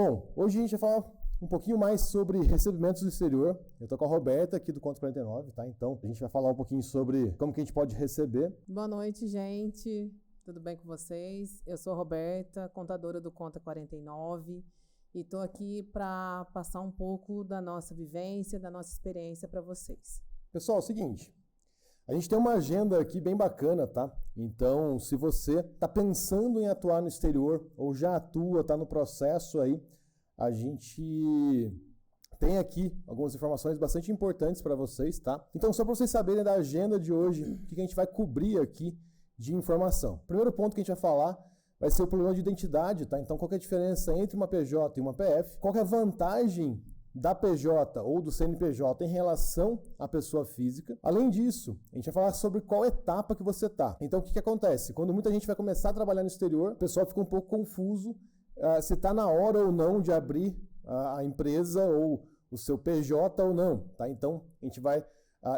Bom, hoje a gente vai falar um pouquinho mais sobre recebimentos do exterior. Eu estou com a Roberta aqui do Conta 49, tá? Então, a gente vai falar um pouquinho sobre como que a gente pode receber. Boa noite, gente. Tudo bem com vocês? Eu sou a Roberta, contadora do Conta 49, e estou aqui para passar um pouco da nossa vivência, da nossa experiência para vocês. Pessoal, é o seguinte, a gente tem uma agenda aqui bem bacana, tá? Então, se você está pensando em atuar no exterior ou já atua, está no processo aí, a gente tem aqui algumas informações bastante importantes para vocês, tá? Então, só para vocês saberem da agenda de hoje, o que a gente vai cobrir aqui de informação. O primeiro ponto que a gente vai falar vai ser o problema de identidade, tá? Então, qual que é a diferença entre uma PJ e uma PF? Qual que é a vantagem da PJ ou do CNPJ em relação à pessoa física? Além disso, a gente vai falar sobre qual etapa que você está. Então, o que acontece? Quando muita gente vai começar a trabalhar no exterior, o pessoal fica um pouco confuso se está na hora ou não de abrir a empresa ou o seu PJ ou não, tá? Então, a gente vai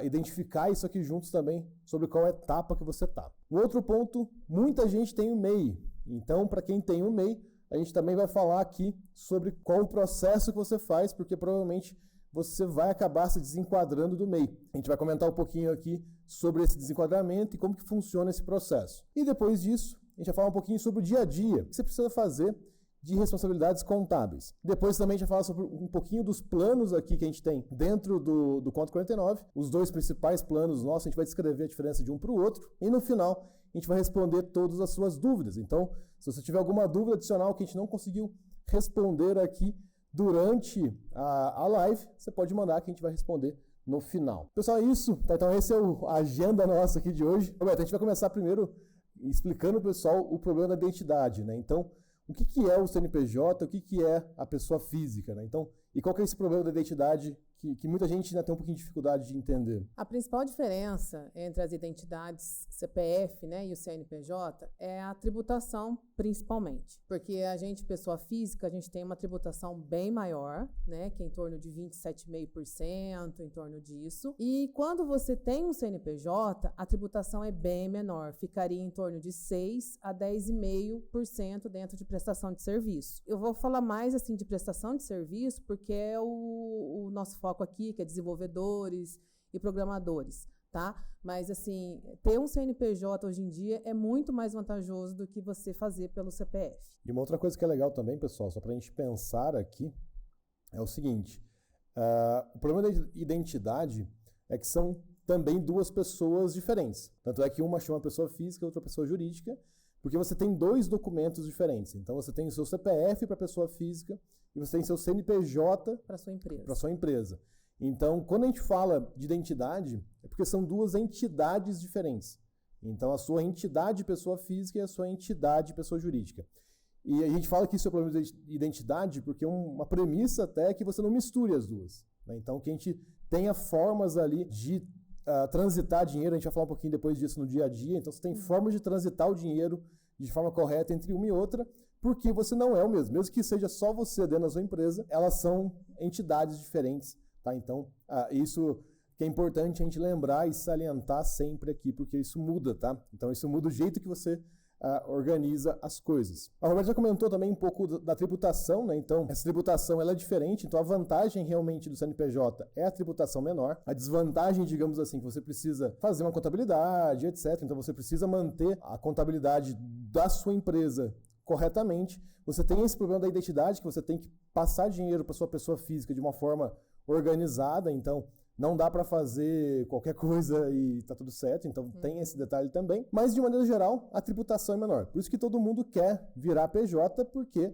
identificar isso aqui juntos também sobre qual etapa que você está. Um outro ponto, muita gente tem o MEI. Então, para quem tem o MEI, a gente também vai falar aqui sobre qual o processo que você faz, porque provavelmente você vai acabar se desenquadrando do MEI. A gente vai comentar um pouquinho aqui sobre esse desenquadramento e como que funciona esse processo. E depois disso, a gente vai falar um pouquinho sobre o dia a dia, o que você precisa fazer de responsabilidades contábeis. Depois também a gente vai falar sobre um pouquinho dos planos aqui que a gente tem dentro do Conta 49, os dois principais planos nossos, a gente vai descrever a diferença de um para o outro, e no final a gente vai responder todas as suas dúvidas. Então, se você tiver alguma dúvida adicional que a gente não conseguiu responder aqui durante a live, você pode mandar que a gente vai responder no final. Pessoal, é isso. Tá? Então, essa é a agenda nossa aqui de hoje. Roberto, a gente vai começar primeiro explicando, pessoal, o problema da identidade, né? Então, o que é o CNPJ, o que é a pessoa física, né? Então, e qual que é esse problema da identidade que muita gente ainda tem um pouquinho de dificuldade de entender? A principal diferença entre as identidades CPF, né, e o CNPJ é a tributação, principalmente. Porque a gente, pessoa física, a gente tem uma tributação bem maior, né, que é em torno de 27,5%, em torno disso. E quando você tem um CNPJ, a tributação é bem menor, ficaria em torno de 6 a 10,5% dentro de prestação de serviço. Eu vou falar mais assim de prestação de serviço porque é o nosso foco aqui, que é desenvolvedores e programadores, tá? Mas, assim, ter um CNPJ hoje em dia é muito mais vantajoso do que você fazer pelo CPF. E uma outra coisa que é legal também, pessoal, só para a gente pensar aqui, é o seguinte, o problema da identidade é que são também duas pessoas diferentes. Tanto é que uma chama pessoa física e outra pessoa jurídica, porque você tem dois documentos diferentes. Então, você tem o seu CPF para pessoa física e você tem seu CNPJ para sua empresa. Para sua empresa. Então, quando a gente fala de identidade, é porque são duas entidades diferentes. Então, a sua entidade pessoa física e a sua entidade pessoa jurídica. E a gente fala que isso é problema de identidade porque uma premissa até é que você não misture as duas, né? Então, que a gente tenha formas ali de transitar dinheiro, a gente vai falar um pouquinho depois disso no dia a dia. Então, você tem formas de transitar o dinheiro de forma correta entre uma e outra, porque você não é o mesmo. Mesmo que seja só você dentro da sua empresa, elas são entidades diferentes, tá? Então, isso que é importante a gente lembrar e salientar sempre aqui, porque isso muda, tá? Então, isso muda o jeito que você organiza as coisas. A Roberta já comentou também um pouco da tributação, né? Então, essa tributação ela é diferente. Então, a vantagem realmente do CNPJ é a tributação menor. A desvantagem, digamos assim, que você precisa fazer uma contabilidade, etc. Então, você precisa manter a contabilidade da sua empresa corretamente. Você tem esse problema da identidade, que você tem que passar dinheiro para sua pessoa física de uma forma organizada. Então, não dá para fazer qualquer coisa e tá tudo certo, então tem esse detalhe também. Mas, de maneira geral, a tributação é menor. Por isso que todo mundo quer virar PJ, porque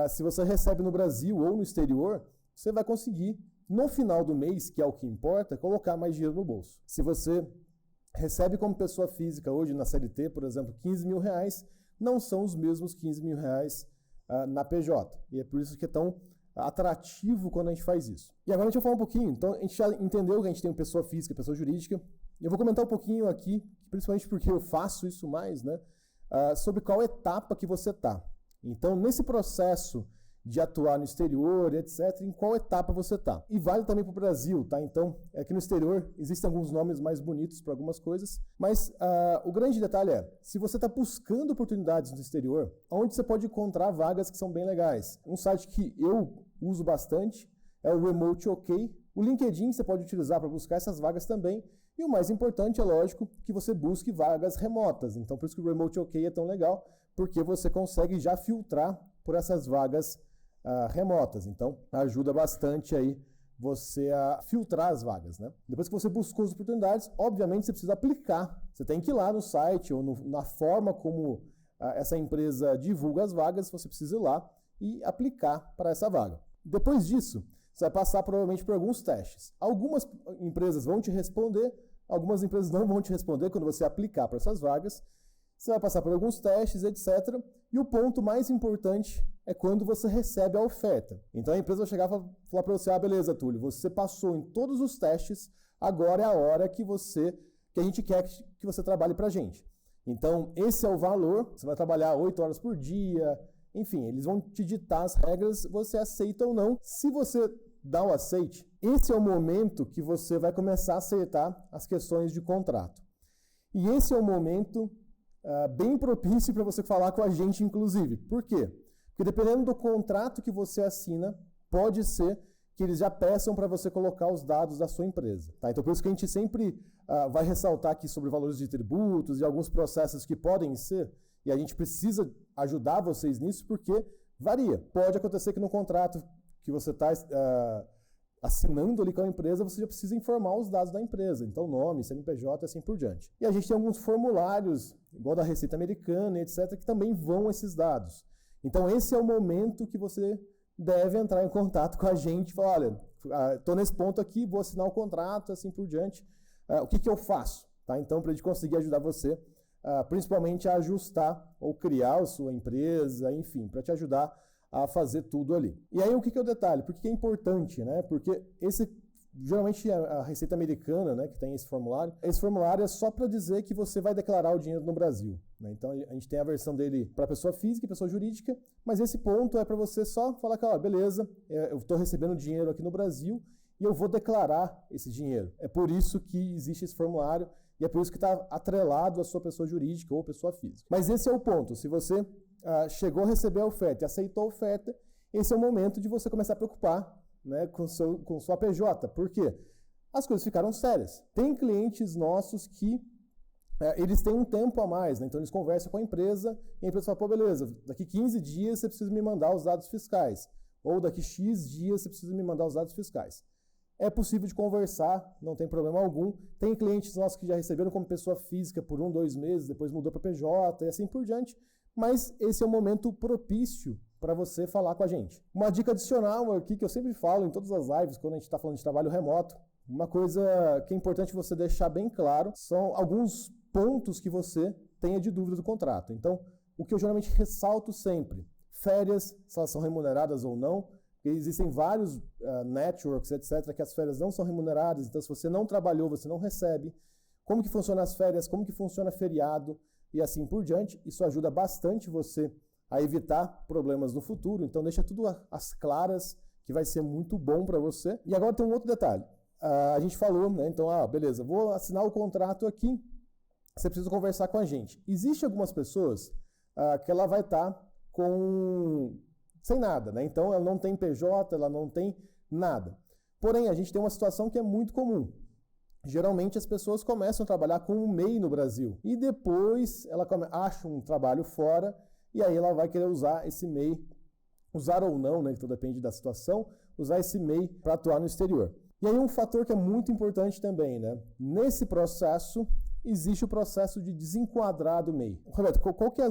se você recebe no Brasil ou no exterior, você vai conseguir, no final do mês, que é o que importa, colocar mais dinheiro no bolso. Se você recebe como pessoa física hoje na CLT, por exemplo, 15 mil reais, não são os mesmos 15 mil reais na PJ. E é por isso que é tão atrativo quando a gente faz isso. E agora a gente vai falar um pouquinho, então a gente já entendeu que a gente tem pessoa física e pessoa jurídica, e eu vou comentar um pouquinho aqui, principalmente porque eu faço isso mais, né, sobre qual etapa que você está. Então, nesse processo de atuar no exterior, etc., em qual etapa você está. E vale também para o Brasil, tá? Então, aqui no exterior existem alguns nomes mais bonitos para algumas coisas, mas o grande detalhe é, se você está buscando oportunidades no exterior, onde você pode encontrar vagas que são bem legais. Um site que eu uso bastante é o Remote OK. O LinkedIn você pode utilizar para buscar essas vagas também. E o mais importante, é lógico, que você busque vagas remotas. Então, por isso que o Remote OK é tão legal, porque você consegue já filtrar por essas vagas remotas. Então, ajuda bastante aí você a filtrar as vagas, né? Depois que você buscou as oportunidades, obviamente você precisa aplicar. Você tem que ir lá no site ou na forma como essa empresa divulga as vagas, você precisa ir lá e aplicar para essa vaga. Depois disso, você vai passar provavelmente por alguns testes. Algumas empresas vão te responder, algumas empresas não vão te responder quando você aplicar para essas vagas. Você vai passar por alguns testes, etc. E o ponto mais importante é quando você recebe a oferta. Então a empresa vai chegar e falar para você, beleza, Túlio, você passou em todos os testes, agora é a hora que a gente quer que você trabalhe para a gente. Então esse é o valor, você vai trabalhar 8 horas por dia, enfim, eles vão te ditar as regras, você aceita ou não. Se você dá o aceite, esse é o momento que você vai começar a acertar as questões de contrato. E esse é o momento bem propício para você falar com a gente, inclusive. Por quê? Porque dependendo do contrato que você assina, pode ser que eles já peçam para você colocar os dados da sua empresa. Tá? Então, por isso que a gente sempre vai ressaltar aqui sobre valores de tributos e alguns processos que podem ser, e a gente precisa ajudar vocês nisso, porque varia. Pode acontecer que no contrato que você está assinando ali com a empresa, você já precisa informar os dados da empresa. Então, nome, CNPJ e assim por diante. E a gente tem alguns formulários, igual da Receita Americana, etc., que também vão esses dados. Então, esse é o momento que você deve entrar em contato com a gente e falar, olha, estou nesse ponto aqui, vou assinar o contrato, assim por diante. O que eu faço? Tá? Então, para a gente conseguir ajudar você, principalmente a ajustar ou criar a sua empresa, enfim, para te ajudar a fazer tudo ali. E aí, o que é o detalhe? Por que é importante, né? Porque geralmente a Receita Americana, né, que tem esse formulário é só para dizer que você vai declarar o dinheiro no Brasil. Né? Então, a gente tem a versão dele para pessoa física e pessoa jurídica, mas esse ponto é para você só falar que, beleza, eu estou recebendo dinheiro aqui no Brasil e eu vou declarar esse dinheiro. É por isso que existe esse formulário e é por isso que está atrelado à sua pessoa jurídica ou pessoa física. Mas esse é o ponto. Se você chegou a receber a oferta e aceitou a oferta, esse é o momento de você começar a preocupar, né, com sua PJ. Por quê? As coisas ficaram sérias. Tem clientes nossos que eles têm um tempo a mais, né? Então eles conversam com a empresa e a empresa fala, beleza, daqui 15 dias você precisa me mandar os dados fiscais. Ou daqui X dias você precisa me mandar os dados fiscais. É possível de conversar, não tem problema algum. Tem clientes nossos que já receberam como pessoa física por 1, 2 meses, depois mudou para PJ e assim por diante. Mas esse é o momento propício para você falar com a gente. Uma dica adicional aqui que eu sempre falo em todas as lives, quando a gente está falando de trabalho remoto, uma coisa que é importante você deixar bem claro são alguns pontos que você tenha de dúvida do contrato. Então, o que eu geralmente ressalto sempre, férias, se elas são remuneradas ou não, porque existem vários networks, etc., que as férias não são remuneradas, então se você não trabalhou, você não recebe. Como que funciona as férias, como que funciona feriado e assim por diante. Isso ajuda bastante você a evitar problemas no futuro, então deixa tudo às claras, que vai ser muito bom para você. E agora tem um outro detalhe. A gente falou, né? Então, beleza, vou assinar o contrato aqui, você precisa conversar com a gente. Existem algumas pessoas que ela vai estar sem nada, né? Então, ela não tem PJ, ela não tem nada. Porém, a gente tem uma situação que é muito comum. Geralmente, as pessoas começam a trabalhar com um MEI no Brasil e depois ela acha um trabalho fora e aí ela vai querer usar esse MEI, usar ou não, né? Então, depende da situação, usar esse MEI para atuar no exterior. E aí um fator que é muito importante também, né? Nesse processo, existe o processo de desenquadrar do MEI. Roberto, qual que é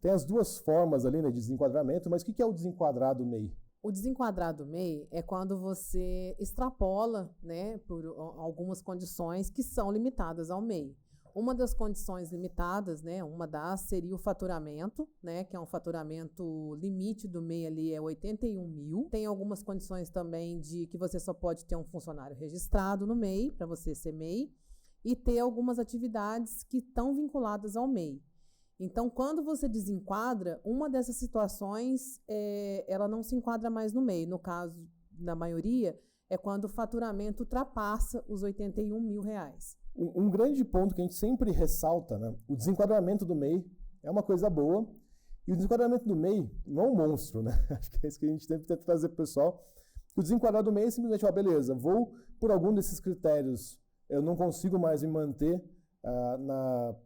tem as duas formas ali, né, de desenquadramento, mas o que é o desenquadrar do MEI? O desenquadrar do MEI é quando você extrapola, né, por algumas condições que são limitadas ao MEI. Uma das condições limitadas, né, seria o faturamento, né, que é um faturamento limite do MEI ali é 81 mil. Tem algumas condições também de que você só pode ter um funcionário registrado no MEI, para você ser MEI, e ter algumas atividades que estão vinculadas ao MEI. Então, quando você desenquadra, uma dessas situações, ela não se enquadra mais no MEI. No caso, na maioria, é quando o faturamento ultrapassa os R$81 mil. Um grande ponto que a gente sempre ressalta, né? O desenquadramento do MEI é uma coisa boa, e o desenquadramento do MEI não é um monstro, né? Acho que é isso que a gente tem que trazer para o pessoal. O desenquadrar do MEI é simplesmente, beleza, vou por algum desses critérios, eu não consigo mais me manter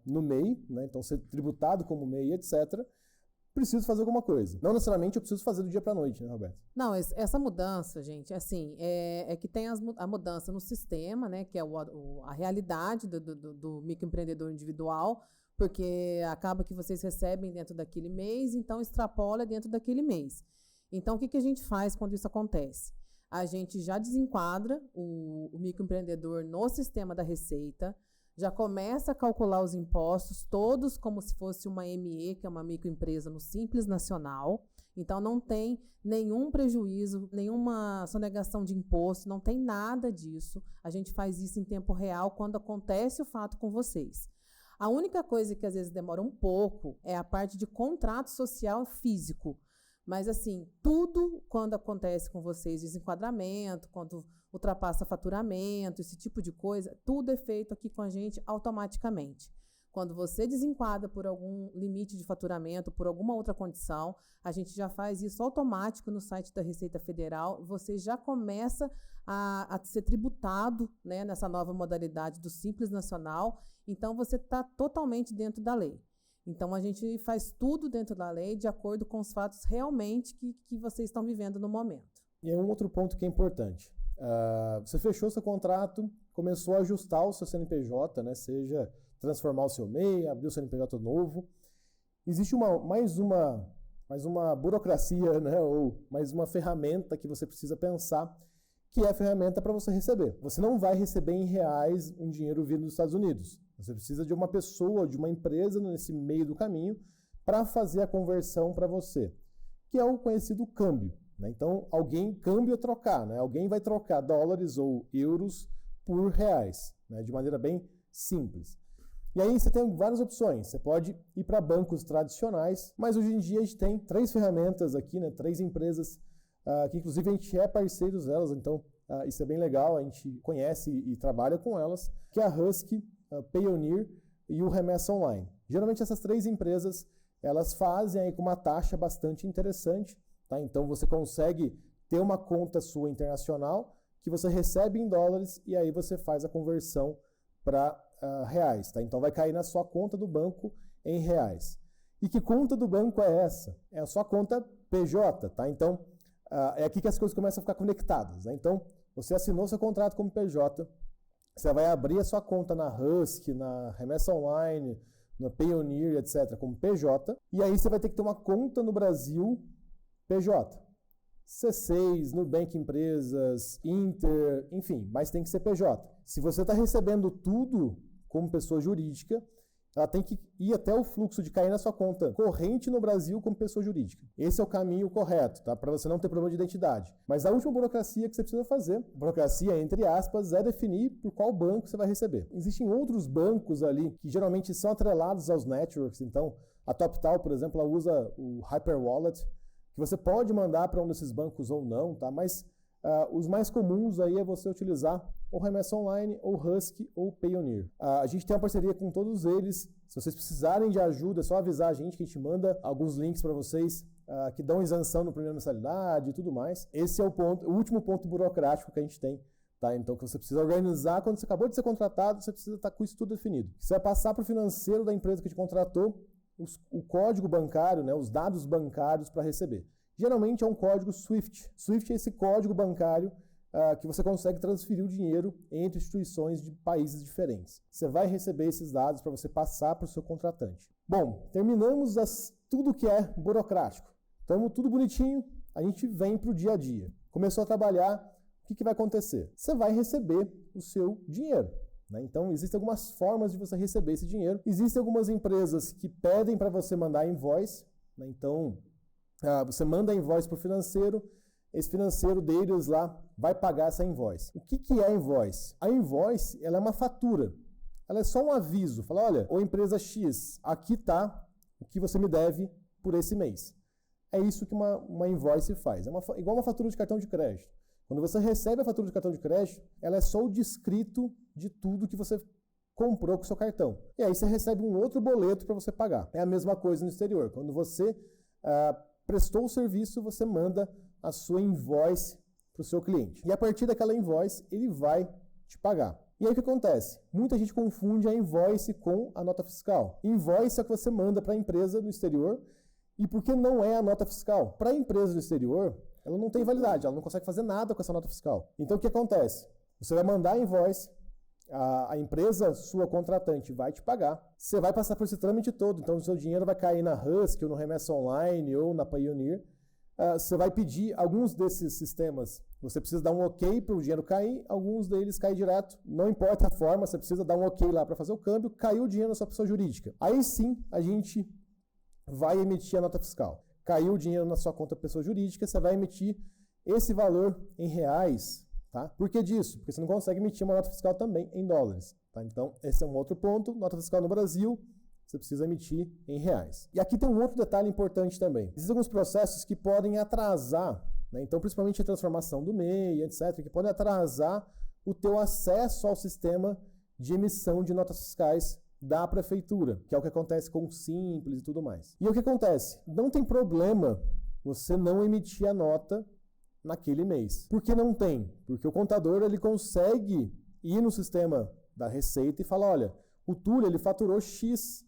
no MEI, né? Então ser tributado como MEI, etc., preciso fazer alguma coisa. Não necessariamente eu preciso fazer do dia para a noite, né, Roberto? Não, essa mudança, gente, assim, é que tem a mudança no sistema, né, que é a realidade do microempreendedor individual, porque acaba que vocês recebem dentro daquele mês, então extrapola dentro daquele mês. Então, o que a gente faz quando isso acontece? A gente já desenquadra o microempreendedor no sistema da Receita, já começa a calcular os impostos todos como se fosse uma ME, que é uma microempresa no Simples Nacional. Então, não tem nenhum prejuízo, nenhuma sonegação de imposto, não tem nada disso. A gente faz isso em tempo real quando acontece o fato com vocês. A única coisa que às vezes demora um pouco é a parte de contrato social físico. Mas, assim, tudo quando acontece com vocês, desenquadramento, quando ultrapassa faturamento, esse tipo de coisa, tudo é feito aqui com a gente automaticamente. Quando você desenquadra por algum limite de faturamento, por alguma outra condição, a gente já faz isso automático no site da Receita Federal, você já começa a ser tributado, né, nessa nova modalidade do Simples Nacional, então você está totalmente dentro da lei. Então, a gente faz tudo dentro da lei, de acordo com os fatos realmente que vocês estão vivendo no momento. E é um outro ponto que é importante. Você fechou seu contrato, começou a ajustar o seu CNPJ, né? Seja transformar o seu MEI, abrir o CNPJ novo. Existe mais uma burocracia, né? Ou mais uma ferramenta que você precisa pensar, que é a ferramenta para você receber. Você não vai receber em reais um dinheiro vindo dos Estados Unidos. Você precisa de uma pessoa, de uma empresa nesse meio do caminho para fazer a conversão para você, que é o conhecido câmbio, né? Então, câmbio é trocar, né? Alguém vai trocar dólares ou euros por reais, né? De maneira bem simples. E aí você tem várias opções. Você pode ir para bancos tradicionais, mas hoje em dia a gente tem 3 ferramentas aqui, né? 3 empresas que inclusive a gente é parceiros delas, então isso é bem legal, a gente conhece e trabalha com elas, que é a Husky, a Payoneer e o Remessa Online. Geralmente essas 3 empresas, elas fazem aí com uma taxa bastante interessante, tá? Então você consegue ter uma conta sua internacional que você recebe em dólares e aí você faz a conversão para reais, tá? Então vai cair na sua conta do banco em reais. E que conta do banco é essa? É a sua conta PJ, tá? Então é aqui que as coisas começam a ficar conectadas, né? Então, você assinou seu contrato como PJ, você vai abrir a sua conta na Husky, na Remessa Online, na Payoneer, etc., como PJ, e aí você vai ter que ter uma conta no Brasil PJ. C6, Nubank Empresas, Inter, enfim, mas tem que ser PJ. Se você está recebendo tudo como pessoa jurídica, ela tem que ir até o fluxo de cair na sua conta corrente no Brasil como pessoa jurídica. Esse é o caminho correto, tá? Para você não ter problema de identidade. Mas a última burocracia que você precisa fazer, burocracia entre aspas, é definir por qual banco você vai receber. Existem outros bancos ali que geralmente são atrelados aos networks. Então, a TopTal, por exemplo, ela usa o Hyperwallet, que você pode mandar para um desses bancos ou não, tá? Mas os mais comuns aí é você utilizar ou Remessa Online, ou Husky, ou Payoneer. A gente tem uma parceria com todos eles. Se vocês precisarem de ajuda, é só avisar a gente que a gente manda alguns links para vocês que dão isenção no primeira mensalidade e tudo mais. Esse é o último ponto burocrático que a gente tem. Tá? Então, que você precisa organizar. Quando você acabou de ser contratado, você precisa estar com isso tudo definido. Você vai passar para o financeiro da empresa que te contratou o código bancário, né, os dados bancários para receber. Geralmente é um código SWIFT. SWIFT é esse código bancário que você consegue transferir o dinheiro entre instituições de países diferentes. Você vai receber esses dados para você passar para o seu contratante. Bom, terminamos tudo que é burocrático. Então, tudo bonitinho, a gente vem para o dia a dia. Começou a trabalhar, o que vai acontecer? Você vai receber o seu dinheiro, né? Então, existem algumas formas de você receber esse dinheiro. Existem algumas empresas que pedem para você mandar invoice, né? Então, você manda a invoice para o financeiro, esse financeiro deles lá vai pagar essa invoice. O que é a invoice? A invoice, ela é uma fatura. Ela é só um aviso. Fala, olha, ô empresa X, aqui está o que você me deve por esse mês. É isso que uma invoice faz. É igual uma fatura de cartão de crédito. Quando você recebe a fatura de cartão de crédito, ela é só o descrito de tudo que você comprou com o seu cartão. E aí você recebe um outro boleto para você pagar. É a mesma coisa no exterior. Quando você prestou o serviço, você manda a sua invoice para o seu cliente. E a partir daquela invoice, ele vai te pagar. E aí o que acontece? Muita gente confunde a invoice com a nota fiscal. Invoice é o que você manda para a empresa no exterior. E por que não é a nota fiscal? Para a empresa do exterior, ela não tem validade, ela não consegue fazer nada com essa nota fiscal. Então o que acontece? Você vai mandar a invoice, a empresa sua contratante vai te pagar, você vai passar por esse trâmite todo, então o seu dinheiro vai cair na Husky, ou no Remessa Online, ou na Payoneer. Você vai pedir alguns desses sistemas, você precisa dar um ok para o dinheiro cair, alguns deles caem direto, não importa a forma, você precisa dar um ok lá para fazer o câmbio, caiu o dinheiro na sua pessoa jurídica. Aí sim, a gente vai emitir a nota fiscal. Caiu o dinheiro na sua conta pessoa jurídica, você vai emitir esse valor em reais. Tá? Por que disso? Porque você não consegue emitir uma nota fiscal também em dólares. Tá? Então, esse é um outro ponto. Nota fiscal no Brasil, você precisa emitir em reais. E aqui tem um outro detalhe importante também. Existem alguns processos que podem atrasar, né? Então, principalmente a transformação do MEI, etc., que podem atrasar o teu acesso ao sistema de emissão de notas fiscais da prefeitura, que é o que acontece com o Simples e tudo mais. E o que acontece? Não tem problema você não emitir a nota naquele mês. Por que não tem? Porque o contador ele consegue ir no sistema da Receita e falar, olha, o Túlio ele faturou X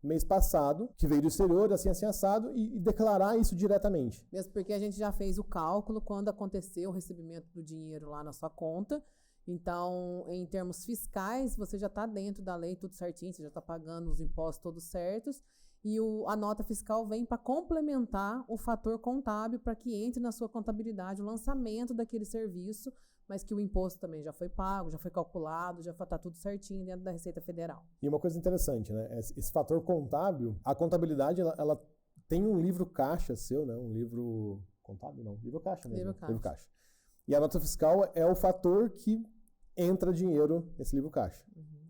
mês passado, que veio do exterior, assim assado, e declarar isso diretamente. Mesmo porque a gente já fez o cálculo quando aconteceu o recebimento do dinheiro lá na sua conta. Então, em termos fiscais, você já está dentro da lei, tudo certinho, você já está pagando os impostos todos certos. E a nota fiscal vem para complementar o fator contábil para que entre na sua contabilidade o lançamento daquele serviço, mas que o imposto também já foi pago, já foi calculado, já está tudo certinho dentro da Receita Federal. E uma coisa interessante, né? Esse fator contábil, a contabilidade, ela tem um livro caixa seu, né? Um livro contábil, não, livro caixa mesmo. Livro caixa. E a nota fiscal é o fator que entra dinheiro nesse livro caixa.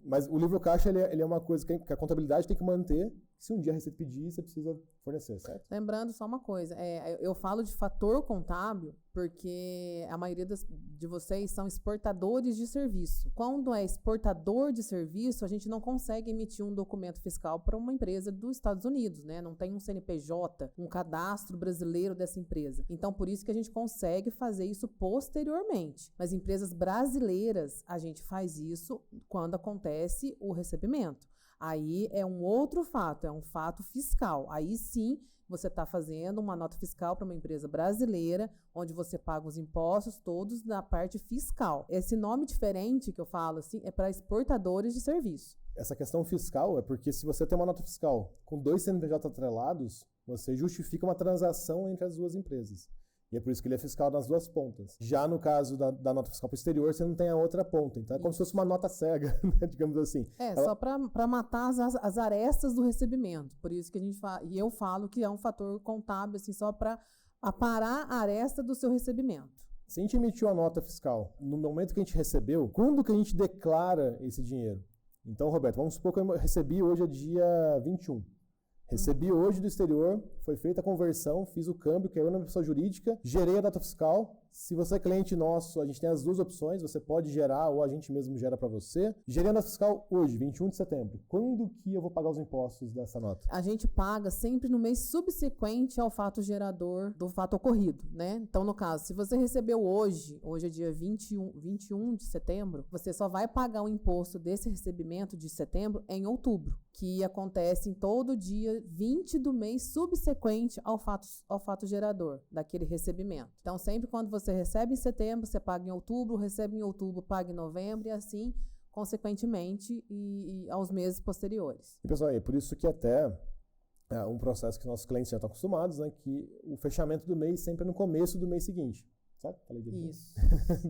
Mas o livro caixa ele é uma coisa que a contabilidade tem que manter. Se um dia a Receita pedir, você precisa fornecer, certo? Lembrando só uma coisa, eu falo de fator contábil porque a maioria de vocês são exportadores de serviço. Quando é exportador de serviço, a gente não consegue emitir um documento fiscal para uma empresa dos Estados Unidos, né? Não tem um CNPJ, um cadastro brasileiro dessa empresa. Então, por isso que a gente consegue fazer isso posteriormente. Mas empresas brasileiras, a gente faz isso quando acontece o recebimento. Aí é um outro fato, é um fato fiscal. Aí sim, você está fazendo uma nota fiscal para uma empresa brasileira, onde você paga os impostos todos na parte fiscal. Esse nome diferente que eu falo assim é para exportadores de serviço. Essa questão fiscal é porque se você tem uma nota fiscal com 2 CNPJ atrelados, você justifica uma transação entre as duas empresas. E é por isso que ele é fiscal nas duas pontas. Já no caso da nota fiscal para o exterior, você não tem a outra ponta. Então é como se fosse uma nota cega, né, digamos assim. Só para matar as arestas do recebimento. Por isso que a gente fala, e eu falo que é um fator contábil, assim, só para aparar a aresta do seu recebimento. Se a gente emitiu a nota fiscal no momento que a gente recebeu, quando que a gente declara esse dinheiro? Então, Roberto, vamos supor que eu recebi hoje é dia 21. Recebi hoje do exterior, foi feita a conversão, fiz o câmbio, caiu na pessoa jurídica, gerei a nota fiscal. Se você é cliente nosso, a gente tem as duas opções, você pode gerar ou a gente mesmo gera para você. Gerei a nota fiscal hoje, 21 de setembro. Quando que eu vou pagar os impostos dessa nota? A gente paga sempre no mês subsequente ao fato gerador do fato ocorrido, né? Então, no caso, se você recebeu hoje é dia 21 de setembro, você só vai pagar o imposto desse recebimento de setembro em outubro, que acontece em todo dia 20 do mês subsequente ao fato gerador daquele recebimento. Então, sempre quando você recebe em setembro, você paga em outubro, recebe em outubro, paga em novembro e assim, consequentemente, e aos meses posteriores. E, pessoal, é por isso que até um processo que nossos clientes já estão acostumados, né, que o fechamento do mês sempre é no começo do mês seguinte. Certo? Falei direito. Isso.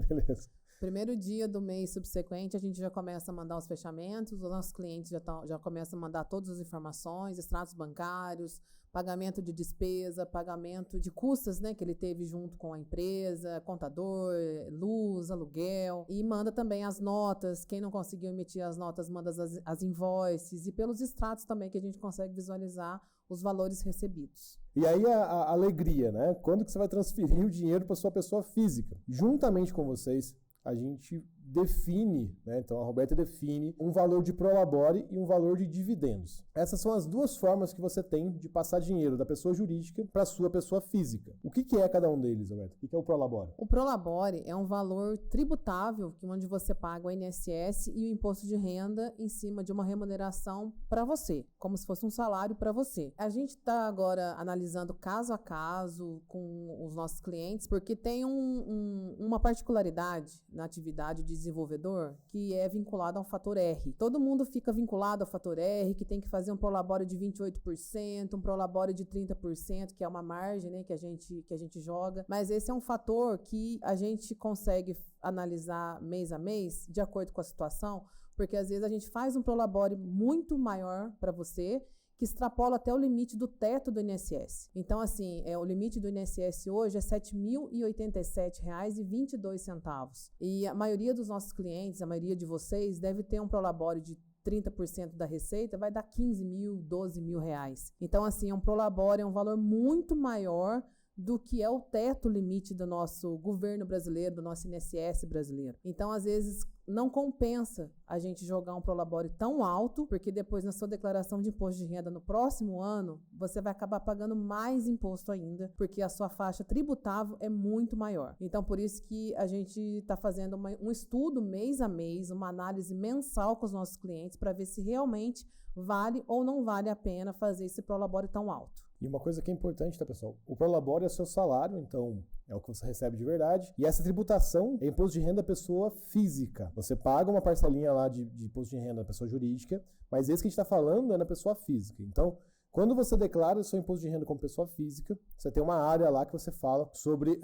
Beleza. Primeiro dia do mês subsequente, a gente já começa a mandar os fechamentos, os nossos clientes já começam a mandar todas as informações, extratos bancários, pagamento de despesa, pagamento de custas, né, que ele teve junto com a empresa, contador, luz, aluguel, e manda também as notas. Quem não conseguiu emitir as notas, manda as invoices, e pelos extratos também que a gente consegue visualizar os valores recebidos. E aí a alegria, né? Quando que você vai transferir o dinheiro para sua pessoa física? Juntamente com vocês, a gente define, né? Então a Roberta define um valor de prolabore e um valor de dividendos. Essas são as duas formas que você tem de passar dinheiro da pessoa jurídica para a sua pessoa física. O que é cada um deles, Roberta? O que é o prolabore? O prolabore é um valor tributável onde você paga o INSS e o imposto de renda em cima de uma remuneração para você, como se fosse um salário para você. A gente está agora analisando caso a caso com os nossos clientes, porque tem uma particularidade na atividade de desenvolvedor que é vinculado ao fator R. Todo mundo fica vinculado ao fator R, que tem que fazer um prolabore de 28%, um prolabore de 30%, que é uma margem, né, que a gente joga. Mas esse é um fator que a gente consegue analisar mês a mês, de acordo com a situação, porque às vezes a gente faz um prolabore muito maior para você, que extrapola até o limite do teto do INSS. Então, assim, o limite do INSS hoje é R$ 7.087,22. E a maioria dos nossos clientes, a maioria de vocês, deve ter um prolabore de 30% da receita, vai dar 15 mil, 12 mil reais. Então, assim, um prolabore é um valor muito maior do que é o teto limite do nosso governo brasileiro, do nosso INSS brasileiro. Então, às vezes, não compensa a gente jogar um prolabore tão alto, porque depois na sua declaração de imposto de renda no próximo ano, você vai acabar pagando mais imposto ainda, porque a sua faixa tributável é muito maior. Então, por isso que a gente está fazendo um estudo mês a mês, uma análise mensal com os nossos clientes, para ver se realmente vale ou não vale a pena fazer esse prolabore tão alto. E uma coisa que é importante, tá, pessoal? O prolabore é seu salário, então é o que você recebe de verdade. E essa tributação é imposto de renda da pessoa física. Você paga uma parcelinha lá de imposto de renda da pessoa jurídica, mas esse que a gente está falando é na pessoa física. Então, quando você declara o seu imposto de renda como pessoa física, você tem uma área lá que você fala sobre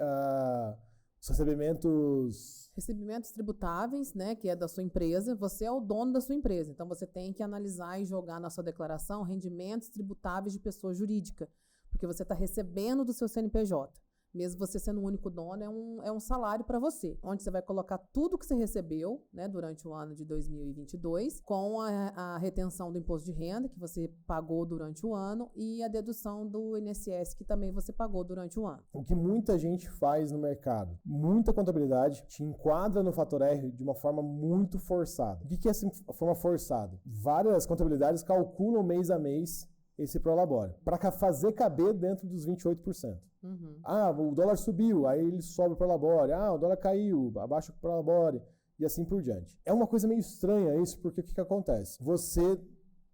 os recebimentos tributáveis, né, que é da sua empresa. Você é o dono da sua empresa, então você tem que analisar e jogar na sua declaração rendimentos tributáveis de pessoa jurídica, porque você está recebendo do seu CNPJ. Mesmo você sendo o único dono, é um salário para você, onde você vai colocar tudo que você recebeu, né, durante o ano de 2022, com a retenção do imposto de renda que você pagou durante o ano e a dedução do INSS que também você pagou durante o ano. O que muita gente faz no mercado, muita contabilidade te enquadra no fator R de uma forma muito forçada. O que é essa forma forçada? Várias contabilidades calculam mês a mês esse prolabore, para fazer caber dentro dos 28%. Uhum. O dólar subiu, aí ele sobe o prolabore. O dólar caiu, abaixa o prolabore, e assim por diante. É uma coisa meio estranha isso, porque o que acontece? Você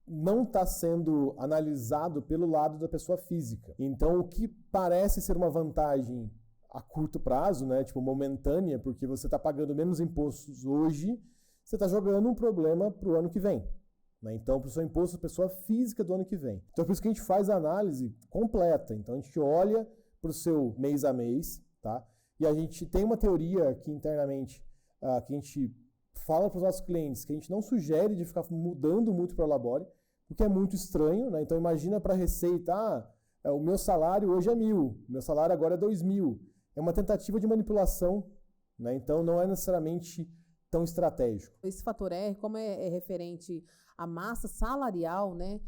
não está sendo analisado pelo lado da pessoa física. Então, o que parece ser uma vantagem a curto prazo, né, tipo momentânea, porque você está pagando menos impostos hoje, você está jogando um problema para o ano que vem. Então, para o seu imposto de pessoa física do ano que vem. Então, por isso que a gente faz a análise completa. Então, a gente olha para o seu mês a mês, tá? E a gente tem uma teoria aqui internamente que a gente fala para os nossos clientes que a gente não sugere de ficar mudando muito para o prolabore, porque é muito estranho, né? Então, imagina para a receita, o meu salário hoje é 1.000, o meu salário agora é 2.000. É uma tentativa de manipulação, né? Então, não é necessariamente tão estratégico. Esse fator R, como é referente à massa salarial, né,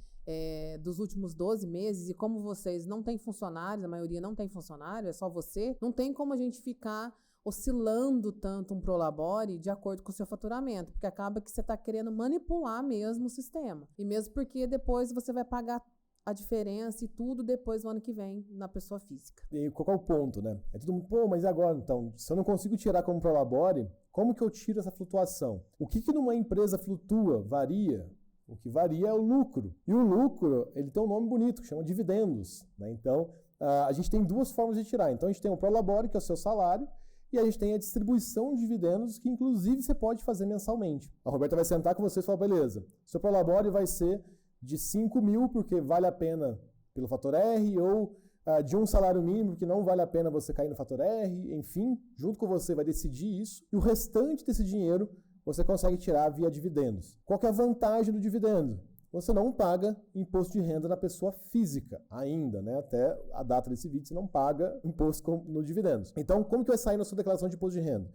dos últimos 12 meses, e como vocês não têm funcionários, a maioria não tem funcionário, é só você, não tem como a gente ficar oscilando tanto um prolabore de acordo com o seu faturamento, porque acaba que você está querendo manipular mesmo o sistema. E mesmo porque depois você vai pagar a diferença e tudo depois do ano que vem na pessoa física. E qual é o ponto, né? É todo mundo, mas e agora então? Se eu não consigo tirar como prolabore, como que eu tiro essa flutuação? O que numa empresa flutua, varia? O que varia é o lucro. E o lucro, ele tem um nome bonito, que chama dividendos, né? Então, a gente tem duas formas de tirar. Então, a gente tem o prolabore, que é o seu salário, e a gente tem a distribuição de dividendos, que inclusive você pode fazer mensalmente. A Roberta vai sentar com vocês e falar, beleza, seu prolabore vai ser de 5.000, porque vale a pena pelo fator R, ou de um salário mínimo que não vale a pena você cair no fator R, enfim, junto com você vai decidir isso, e o restante desse dinheiro você consegue tirar via dividendos. Qual que é a vantagem do dividendo? Você não paga imposto de renda na pessoa física ainda, né? Até a data desse vídeo você não paga imposto no dividendos. Então, como que vai sair na sua declaração de imposto de renda?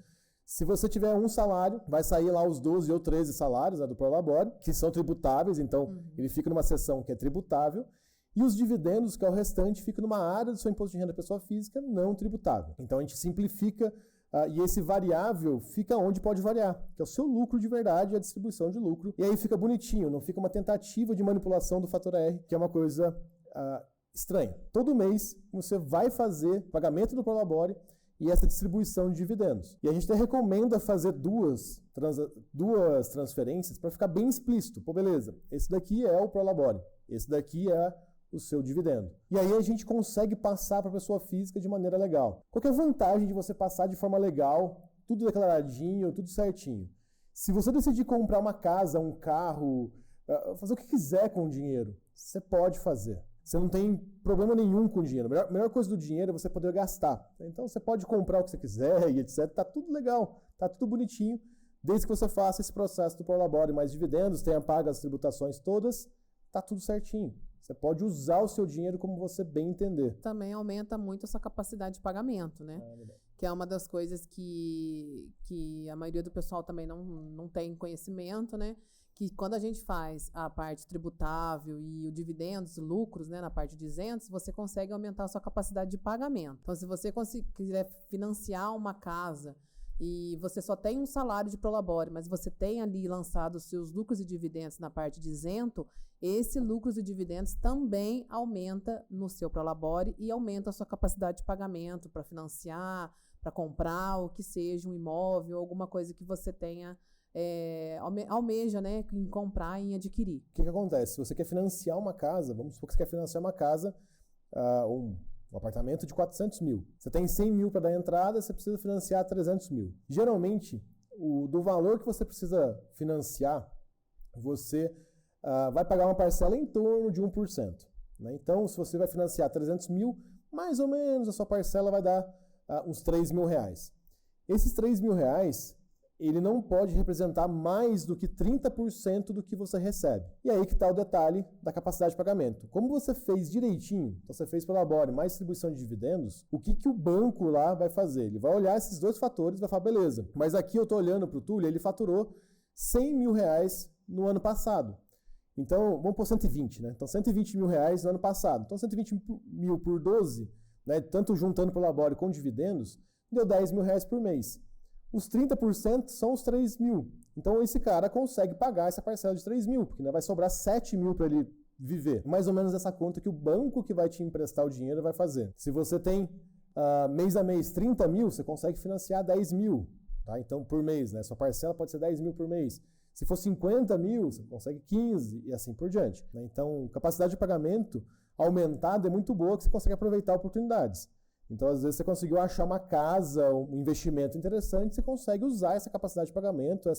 Se você tiver um salário, vai sair lá os 12 ou 13 salários, né, do Prolabore, que são tributáveis, então ele fica numa seção que é tributável, e os dividendos, que é o restante, fica numa área do seu imposto de renda pessoa física não tributável. Então a gente simplifica e esse variável fica onde pode variar, que é o seu lucro de verdade, a distribuição de lucro, e aí fica bonitinho, não fica uma tentativa de manipulação do fator R, que é uma coisa estranha. Todo mês você vai fazer pagamento do Prolabore e essa distribuição de dividendos. E a gente até recomenda fazer duas transferências para ficar bem explícito. Pô, beleza, esse daqui é o Prolabore, esse daqui é o seu dividendo. E aí a gente consegue passar para a pessoa física de maneira legal. Qual que é a vantagem de você passar de forma legal, tudo declaradinho, tudo certinho? Se você decidir comprar uma casa, um carro, fazer o que quiser com o dinheiro, você pode fazer. Você não tem problema nenhum com o dinheiro. A melhor coisa do dinheiro é você poder gastar. Então você pode comprar o que você quiser e etc. Tá tudo legal, tá tudo bonitinho, desde que você faça esse processo do Prolabore mais dividendos, tenha pago as tributações todas, tá tudo certinho. Você pode usar o seu dinheiro como você bem entender. Também aumenta muito a sua capacidade de pagamento, né? Que é uma das coisas que a maioria do pessoal também não tem conhecimento, né? Que quando a gente faz a parte tributável e o dividendos, lucros, né, na parte de isentos, você consegue aumentar a sua capacidade de pagamento. Então, se você quiser financiar uma casa e você só tem um salário de Prolabore, mas você tem ali lançado os seus lucros e dividendos na parte de isento, esse lucros e dividendos também aumenta no seu Prolabore e aumenta a sua capacidade de pagamento para financiar, para comprar o que seja um imóvel, alguma coisa que você tenha almeja, né, em comprar e em adquirir. O que acontece? Se você quer financiar uma casa, vamos supor que você quer financiar uma casa, um apartamento de 400 mil. Você tem 100 mil para dar entrada, você precisa financiar 300 mil. Geralmente, do valor que você precisa financiar, você vai pagar uma parcela em torno de 1%. Né? Então, se você vai financiar 300 mil, mais ou menos a sua parcela vai dar uns 3 mil reais. Esses 3 mil reais, ele não pode representar mais do que 30% do que você recebe. E aí que está o detalhe da capacidade de pagamento. Como você fez direitinho, então você fez Prolabore mais distribuição de dividendos, o que o banco lá vai fazer? Ele vai olhar esses dois fatores e vai falar, beleza, mas aqui eu estou olhando para o Túlio, ele faturou 100 mil reais no ano passado. Então, vamos por 120, né? Então, 120 mil reais no ano passado. Então, 120 mil por 12, né? Tanto juntando Prolabore com dividendos, deu 10 mil reais por mês. Os 30% são os 3 mil. Então, esse cara consegue pagar essa parcela de 3 mil, porque vai sobrar 7 mil para ele viver. Mais ou menos essa conta que o banco que vai te emprestar o dinheiro vai fazer. Se você tem mês a mês 30 mil, você consegue financiar 10 mil. Tá? Então, por mês, né? Sua parcela pode ser 10 mil por mês. Se for 50 mil, você consegue 15 e assim por diante. Né? Então, capacidade de pagamento aumentada é muito boa, que você consegue aproveitar oportunidades. Então, às vezes, você conseguiu achar uma casa, um investimento interessante, você consegue usar essa capacidade de pagamento,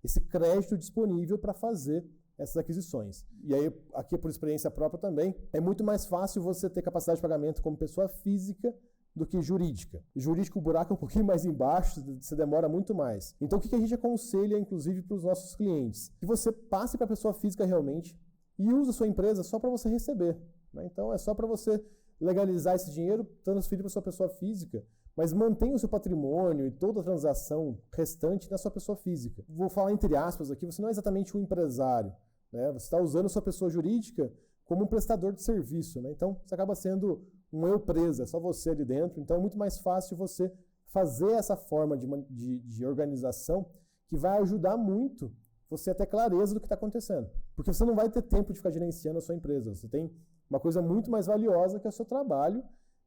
esse crédito disponível para fazer essas aquisições. E aí, aqui por experiência própria também, é muito mais fácil você ter capacidade de pagamento como pessoa física do que jurídica. Jurídico, o buraco é um pouquinho mais embaixo, você demora muito mais. Então, o que a gente aconselha, inclusive, para os nossos clientes? Que você passe para a pessoa física realmente e use a sua empresa só para você receber. Né? Então, é só para você legalizar esse dinheiro, transferir para a sua pessoa física, mas mantenha o seu patrimônio e toda a transação restante na sua pessoa física. Vou falar entre aspas aqui, você não é exatamente um empresário, né? Você está usando a sua pessoa jurídica como um prestador de serviço, né? Então, você acaba sendo um eu presa, só você ali dentro, então é muito mais fácil você fazer essa forma de organização que vai ajudar muito você a ter clareza do que está acontecendo. Porque você não vai ter tempo de ficar gerenciando a sua empresa, você tem uma coisa muito mais valiosa que é o seu trabalho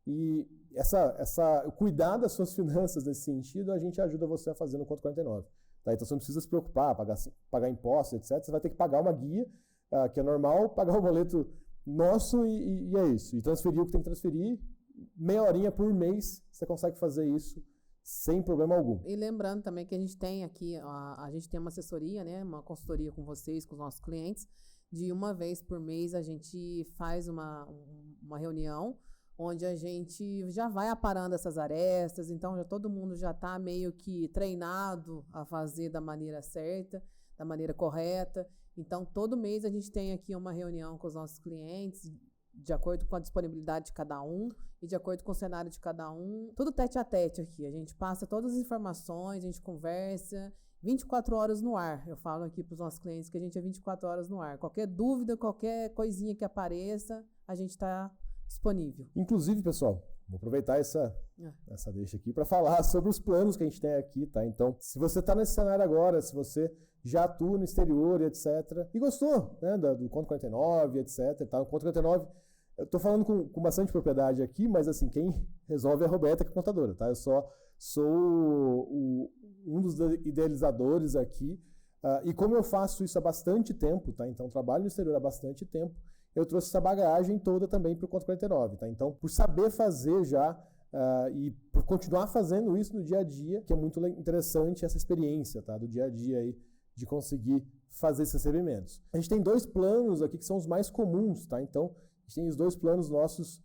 e cuidar das suas finanças nesse sentido, a gente ajuda você a fazer no Conto 49. Tá? Então você não precisa se preocupar, pagar impostos, etc. Você vai ter que pagar uma guia, que é normal, pagar o boleto nosso e é isso. E transferir o que tem que transferir, meia horinha por mês, você consegue fazer isso sem problema algum. E lembrando também que a gente tem aqui, a gente tem uma assessoria, né, uma consultoria com vocês, com os nossos clientes, de uma vez por mês a gente faz uma reunião onde a gente já vai aparando essas arestas, então todo mundo já está meio que treinado a fazer da maneira certa, da maneira correta. Então, todo mês a gente tem aqui uma reunião com os nossos clientes, de acordo com a disponibilidade de cada um e de acordo com o cenário de cada um. Tudo tete a tete aqui. A gente passa todas as informações, a gente conversa 24 horas no ar. Eu falo aqui para os nossos clientes que a gente é 24 horas no ar. Qualquer dúvida, qualquer coisinha que apareça, a gente está disponível. Inclusive, pessoal, vou aproveitar essa deixa aqui para falar sobre os planos que a gente tem aqui, tá? Então, se você está nesse cenário agora, se você já atua no exterior e etc, e gostou, né, do Conto 49, etc, tá? O Conto 49, eu tô falando com bastante propriedade aqui, mas assim, quem resolve é a Roberta, que é contadora, tá? Eu só sou um dos idealizadores aqui, e como eu faço isso há bastante tempo, tá? Então, trabalho no exterior há bastante tempo, eu trouxe essa bagagem toda também para o Conto 49, tá? Então, por saber fazer já e por continuar fazendo isso no dia a dia, que é muito interessante essa experiência, tá? Do dia a dia aí, de conseguir fazer esses recebimentos. A gente tem 2 planos aqui que são os mais comuns, tá? Então, a gente tem os 2 planos nossos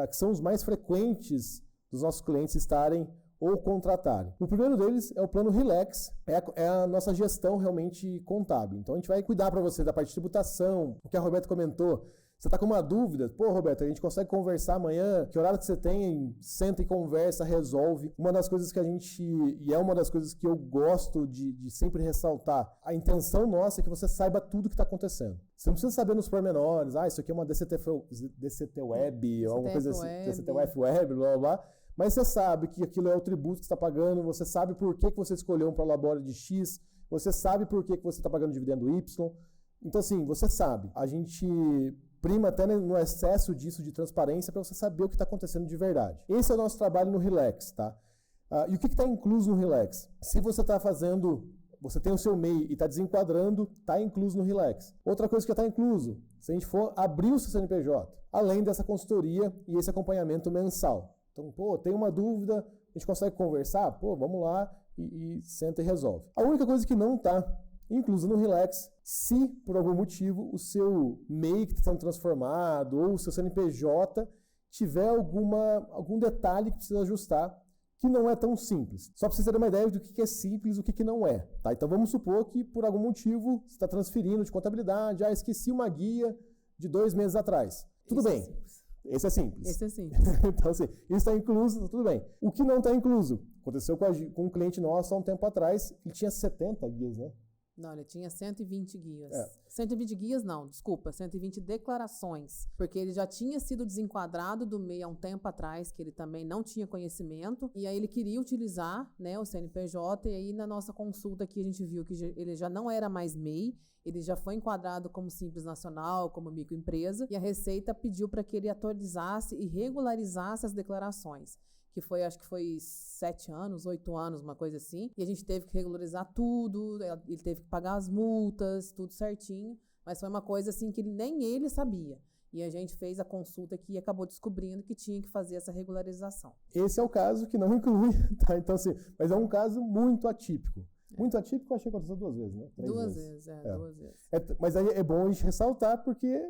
que são os mais frequentes dos nossos clientes estarem ou contratarem. O primeiro deles é o plano Relax, é a nossa gestão realmente contábil. Então, a gente vai cuidar para você da parte de tributação, o que a Roberta comentou. Você está com uma dúvida? Pô, Roberto, a gente consegue conversar amanhã? Que horário que você tem? Senta e conversa, resolve. Uma das coisas que a gente... E é uma das coisas que eu gosto de sempre ressaltar. A intenção nossa é que você saiba tudo o que está acontecendo. Você não precisa saber nos pormenores. Isso aqui é uma DCT Web, ou alguma coisa assim. DCTF Web, blá, blá, blá. Mas você sabe que aquilo é o tributo que você está pagando. Você sabe por que você escolheu um prolabore de X. Você sabe por que você está pagando dividendo Y. Então, assim, você sabe. A gente prima até no excesso disso de transparência para você saber o que está acontecendo de verdade. Esse é o nosso trabalho no Relax, tá? E o que está incluso no Relax? Se você está fazendo, você tem o seu MEI e está desenquadrando, está incluso no Relax. Outra coisa que está incluso, se a gente for abrir o seu CNPJ, além dessa consultoria e esse acompanhamento mensal. Então, pô, tem uma dúvida, a gente consegue conversar? Pô, vamos lá e senta e resolve. A única coisa que não está incluso no Relax, se por algum motivo o seu MEI que está sendo transformado ou o seu CNPJ tiver algum detalhe que precisa ajustar, que não é tão simples. Só para vocês terem uma ideia do que é simples e o que não é. Tá? Então vamos supor que por algum motivo você está transferindo de contabilidade, esqueci uma guia de 2 meses atrás. Tudo bem. Esse é simples. Esse é simples. Então, assim, isso está incluso, tudo bem. O que não está incluso? Aconteceu com um cliente nosso há um tempo atrás, ele tinha 70 guias, né? Não, ele tinha 120 guias. 120 guias não, desculpa, 120 declarações. Porque ele já tinha sido desenquadrado do MEI há um tempo atrás, que ele também não tinha conhecimento. E aí ele queria utilizar, né, o CNPJ. E aí na nossa consulta aqui a gente viu que ele já não era mais MEI. Ele já foi enquadrado como Simples Nacional, como microempresa. E a Receita pediu para que ele atualizasse e regularizasse as declarações. Que foi, acho que foi 7 anos, 8 anos, uma coisa assim. E a gente teve que regularizar tudo, ele teve que pagar as multas, tudo certinho. Mas foi uma coisa assim que nem ele sabia. E a gente fez a consulta aqui e acabou descobrindo que tinha que fazer essa regularização. Esse é o caso que não inclui, tá? Então, assim, mas é um caso muito atípico. Muito atípico, eu achei que aconteceu 2 vezes, né? 2 vezes, 2 vezes. Mas aí é bom a gente ressaltar porque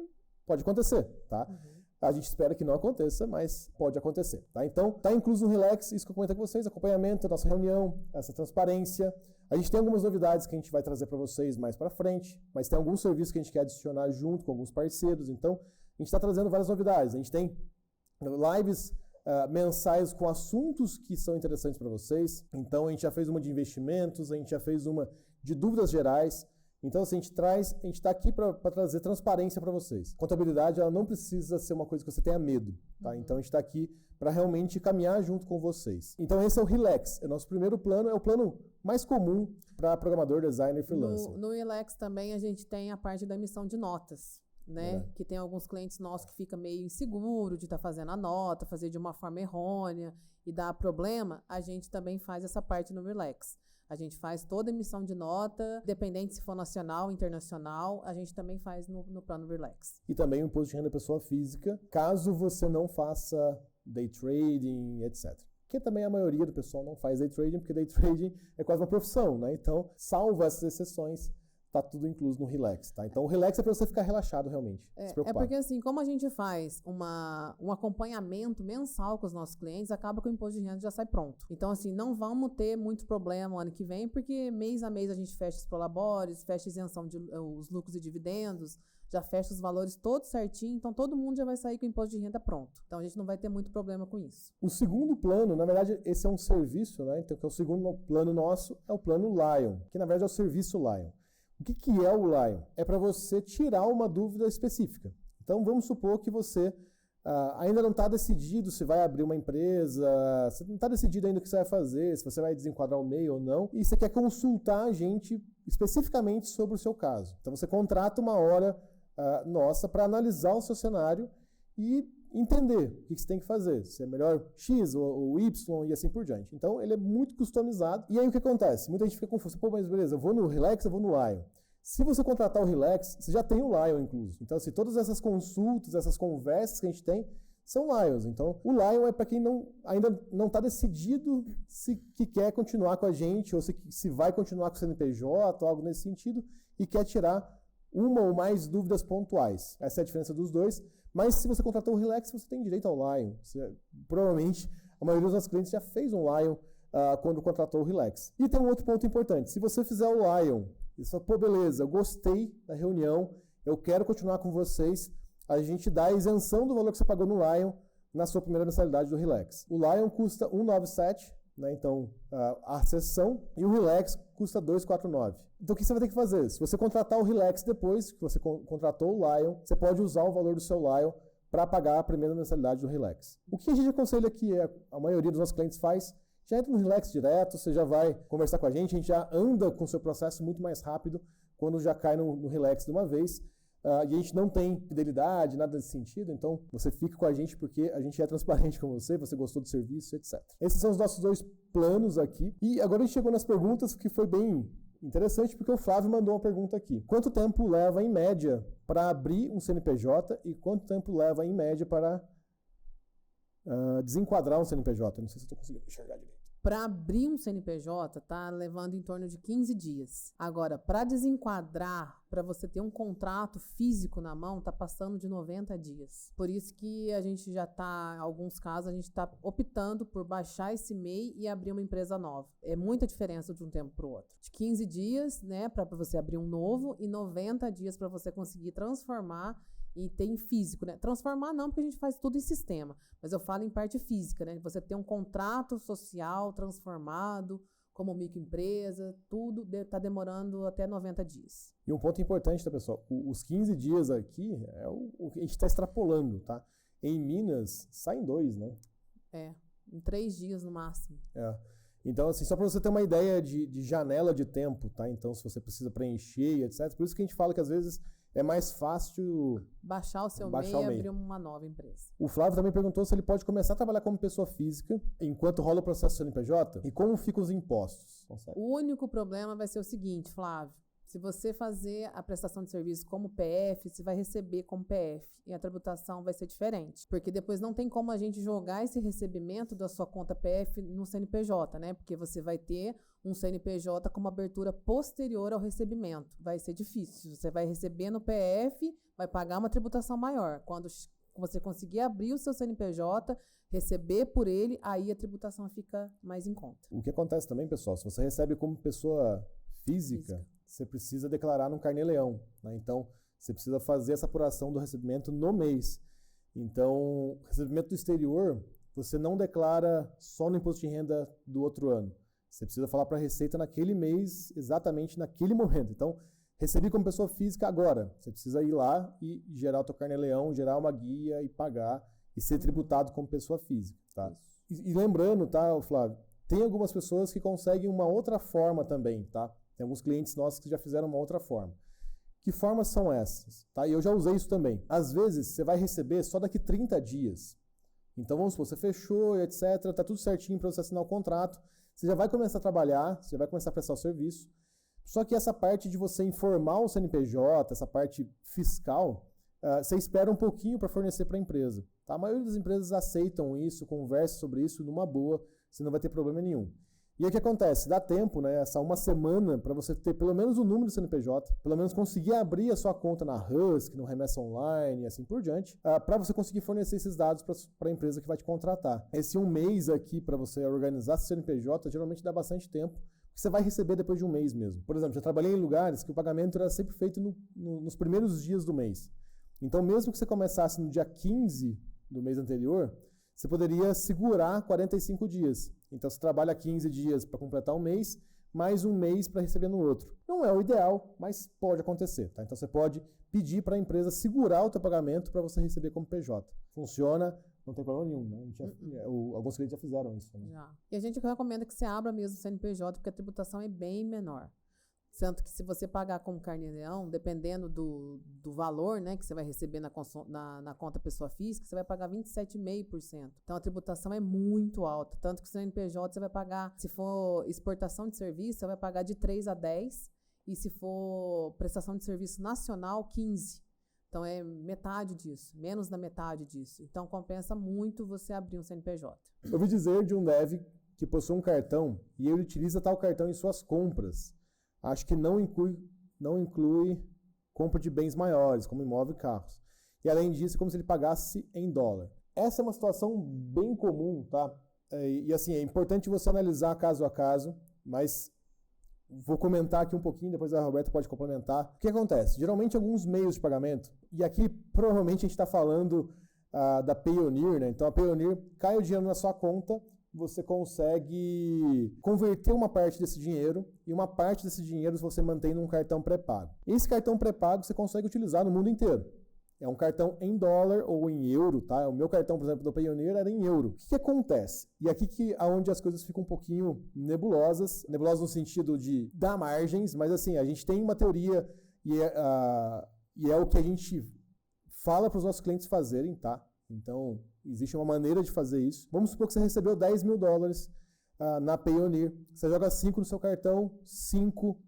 pode acontecer, tá? A gente espera que não aconteça, mas pode acontecer, tá? Então, tá incluso no Relax, isso que eu comentei com vocês, acompanhamento, nossa reunião, essa transparência. A gente tem algumas novidades que a gente vai trazer para vocês mais para frente, mas tem alguns serviços que a gente quer adicionar junto com alguns parceiros, então a gente está trazendo várias novidades. A gente tem lives mensais com assuntos que são interessantes para vocês, então a gente já fez uma de investimentos, a gente já fez uma de dúvidas gerais. Então, assim, a gente está aqui para trazer transparência para vocês. Contabilidade, ela não precisa ser uma coisa que você tenha medo, tá? Então, a gente está aqui para realmente caminhar junto com vocês. Então, esse é o Relax. O nosso primeiro plano é o plano mais comum para programador, designer e freelancer. No Relax também a gente tem a parte da emissão de notas, né? Que tem alguns clientes nossos que ficam meio inseguro de estar fazendo a nota, fazer de uma forma errônea e dar problema. A gente também faz essa parte no Relax. A gente faz toda a emissão de nota, independente se for nacional ou internacional, a gente também faz no plano Relax. E também o imposto de renda pessoa física, caso você não faça day trading, etc. Que também a maioria do pessoal não faz day trading, porque day trading é quase uma profissão, né? Então, salvo essas exceções, tá tudo incluso no Relax, tá? Então o Relax é para você ficar relaxado realmente, se preocupar. Porque assim, como a gente faz um acompanhamento mensal com os nossos clientes, acaba que o imposto de renda já sai pronto. Então assim, não vamos ter muito problema ano que vem, porque mês a mês a gente fecha os prolabores, fecha a isenção de os lucros e dividendos, já fecha os valores todos certinho, então todo mundo já vai sair com o imposto de renda pronto. Então a gente não vai ter muito problema com isso. O segundo plano, na verdade, esse é um serviço, né? Então, que é o segundo plano nosso, é o plano Lion, que na verdade é o serviço Lion. O que é o Lion? É para você tirar uma dúvida específica. Então, vamos supor que você ainda não está decidido se vai abrir uma empresa, você não está decidido ainda o que você vai fazer, se você vai desenquadrar o MEI ou não, e você quer consultar a gente especificamente sobre o seu caso. Então, você contrata uma hora nossa para analisar o seu cenário e entender o que você tem que fazer, se é melhor X ou Y e assim por diante. Então, ele é muito customizado. E aí, o que acontece? Muita gente fica confusa. Pô, mas beleza, eu vou no Relax, eu vou no Lion. Se você contratar o Relax, você já tem o Lion incluso. Então, assim, todas essas consultas, essas conversas que a gente tem, são Lions. Então, o Lion é para quem ainda não está decidido se que quer continuar com a gente ou se vai continuar com o CNPJ ou algo nesse sentido e quer tirar uma ou mais dúvidas pontuais. Essa é a diferença dos dois. Mas se você contratou o Relax, você tem direito ao Lion. Provavelmente, a maioria dos nossos clientes já fez um Lion quando contratou o Relax. E tem um outro ponto importante. Se você fizer o Lion e fala, pô, beleza, eu gostei da reunião, eu quero continuar com vocês, a gente dá a isenção do valor que você pagou no Lion na sua primeira mensalidade do Relax. O Lion custa R$197, né? Então, a sessão, e o Relax custa R$249. Então, o que você vai ter que fazer? Se você contratar o Relax depois que você contratou o Lion, você pode usar o valor do seu Lion para pagar a primeira mensalidade do Relax. O que a gente aconselha aqui, a maioria dos nossos clientes faz, já entra no Relax direto, você já vai conversar com a gente já anda com o seu processo muito mais rápido quando já cai no Relax de uma vez. E a gente não tem fidelidade, nada desse sentido, então você fica com a gente porque a gente é transparente com você, você gostou do serviço, etc. Esses são os nossos dois planos aqui. E agora a gente chegou nas perguntas, que foi bem interessante, porque o Flávio mandou uma pergunta aqui. Quanto tempo leva, em média, para abrir um CNPJ e quanto tempo leva, em média, para desenquadrar um CNPJ? Não sei se eu estou conseguindo enxergar direito. Para abrir um CNPJ, tá levando em torno de 15 dias. Agora, para desenquadrar, para você ter um contrato físico na mão, tá passando de 90 dias. Por isso que a gente já tá, em alguns casos, a gente está optando por baixar esse MEI e abrir uma empresa nova. É muita diferença de um tempo para o outro. De 15 dias, né, para você abrir um novo e 90 dias para você conseguir transformar e ter em físico, né? Transformar não, porque a gente faz tudo em sistema, mas eu falo em parte física, né? Você ter um contrato social transformado como microempresa, tudo está demorando até 90 dias. E um ponto importante, tá, pessoal? Os 15 dias aqui é o que a gente está extrapolando, tá? Em Minas, saem 2, né? Em 3 dias no máximo. Então, assim, só para você ter uma ideia de janela de tempo, tá? Então, se você precisa preencher, etc. Por isso que a gente fala que às vezes é mais fácil baixar o seu MEI e abrir uma nova empresa. O Flávio também perguntou se ele pode começar a trabalhar como pessoa física enquanto rola o processo CNPJ e como ficam os impostos. O único problema vai ser o seguinte, Flávio. Se você fazer a prestação de serviço como PF, você vai receber como PF e a tributação vai ser diferente. Porque depois não tem como a gente jogar esse recebimento da sua conta PF no CNPJ, né? Porque você vai ter um CNPJ com uma abertura posterior ao recebimento. Vai ser difícil. Você vai receber no PF, vai pagar uma tributação maior. Quando você conseguir abrir o seu CNPJ, receber por ele, aí a tributação fica mais em conta. O que acontece também, pessoal, se você recebe como pessoa física, você precisa declarar no Carnê-Leão, né? Então, você precisa fazer essa apuração do recebimento no mês. Então, recebimento do exterior, você não declara só no imposto de renda do outro ano. Você precisa falar para a Receita naquele mês, exatamente naquele momento. Então, recebi como pessoa física agora. Você precisa ir lá e gerar o teu Carnê-Leão, gerar uma guia e pagar e ser tributado como pessoa física, tá? E lembrando, tá, Flávio, tem algumas pessoas que conseguem uma outra forma também, tá? Tem alguns clientes nossos que já fizeram uma outra forma. Que formas são essas? Tá? E eu já usei isso também. Às vezes, você vai receber só daqui 30 dias. Então, vamos supor, você fechou, etc., tá tudo certinho para você assinar o contrato. Você já vai começar a trabalhar, você já vai começar a prestar o serviço. Só que essa parte de você informar o CNPJ, essa parte fiscal, você espera um pouquinho para fornecer para a empresa. Tá? A maioria das empresas aceitam isso, conversa sobre isso numa boa, você não vai ter problema nenhum. E aí o que acontece? Dá tempo, né, essa uma semana, para você ter pelo menos o número do CNPJ, pelo menos conseguir abrir a sua conta na Husk, no Remessa Online e assim por diante, para você conseguir fornecer esses dados para a empresa que vai te contratar. Esse um mês aqui para você organizar seu CNPJ geralmente dá bastante tempo, que você vai receber depois de um mês mesmo. Por exemplo, já trabalhei em lugares que o pagamento era sempre feito nos primeiros dias do mês. Então, mesmo que você começasse no dia 15 do mês anterior, você poderia segurar 45 dias. Então, você trabalha 15 dias para completar um mês, mais um mês para receber no outro. Não é o ideal, mas pode acontecer. Tá? Então, você pode pedir para a empresa segurar o teu pagamento para você receber como PJ. Funciona, não tem problema nenhum. Né? Alguns clientes já fizeram isso. Né? Já. E a gente recomenda que você abra mesmo o CNPJ, porque a tributação é bem menor. Tanto que se você pagar como carnê-leão, dependendo do valor, né, que você vai receber na conta pessoa física, você vai pagar 27,5%. Então, a tributação é muito alta. Tanto que o CNPJ você vai pagar, se for exportação de serviço, você vai pagar de 3 a 10%. E se for prestação de serviço nacional, 15%. Então, é metade disso, menos da metade disso. Então, compensa muito você abrir um CNPJ. Eu ouvi dizer de um dev que possui um cartão e ele utiliza tal cartão em suas compras. Acho que não inclui compra de bens maiores, como imóvel e carros. E além disso, é como se ele pagasse em dólar. Essa é uma situação bem comum, tá? E assim, é importante você analisar caso a caso, mas vou comentar aqui um pouquinho, depois a Roberta pode complementar. O que acontece? Geralmente, alguns meios de pagamento, e aqui provavelmente a gente está falando da Payoneer, né? Então a Payoneer cai o dinheiro na sua conta, você consegue converter uma parte desse dinheiro e uma parte desse dinheiro você mantém num cartão pré-pago. Esse cartão pré-pago você consegue utilizar no mundo inteiro. É um cartão em dólar ou em euro, tá? O meu cartão, por exemplo, do Payoneer era em euro. O que acontece? E aqui que onde as coisas ficam um pouquinho nebulosas no sentido de dar margens, mas assim, a gente tem uma teoria e é o que a gente fala para os nossos clientes fazerem, tá? Então, existe uma maneira de fazer isso. Vamos supor que você recebeu $10 mil na Payoneer. Você joga 5 no seu cartão, 5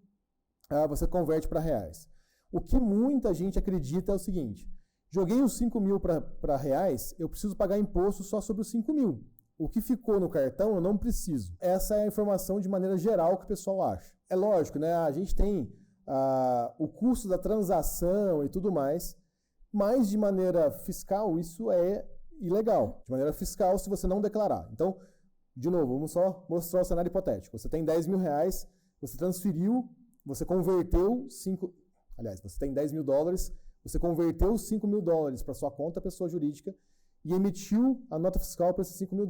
você converte para reais. O que muita gente acredita é o seguinte: joguei os 5 mil para reais, eu preciso pagar imposto só sobre os 5 mil. O que ficou no cartão eu não preciso. Essa é a informação de maneira geral que o pessoal acha. É lógico, né? A gente tem o custo da transação e tudo mais, mas de maneira fiscal isso é ilegal. De maneira fiscal, se você não declarar. Então, de novo, vamos só mostrar o cenário hipotético. Você tem $10 mil, você transferiu, você converteu você tem $10 mil, você converteu os $5 mil para sua conta pessoa jurídica e emitiu a nota fiscal para esses $5 mil.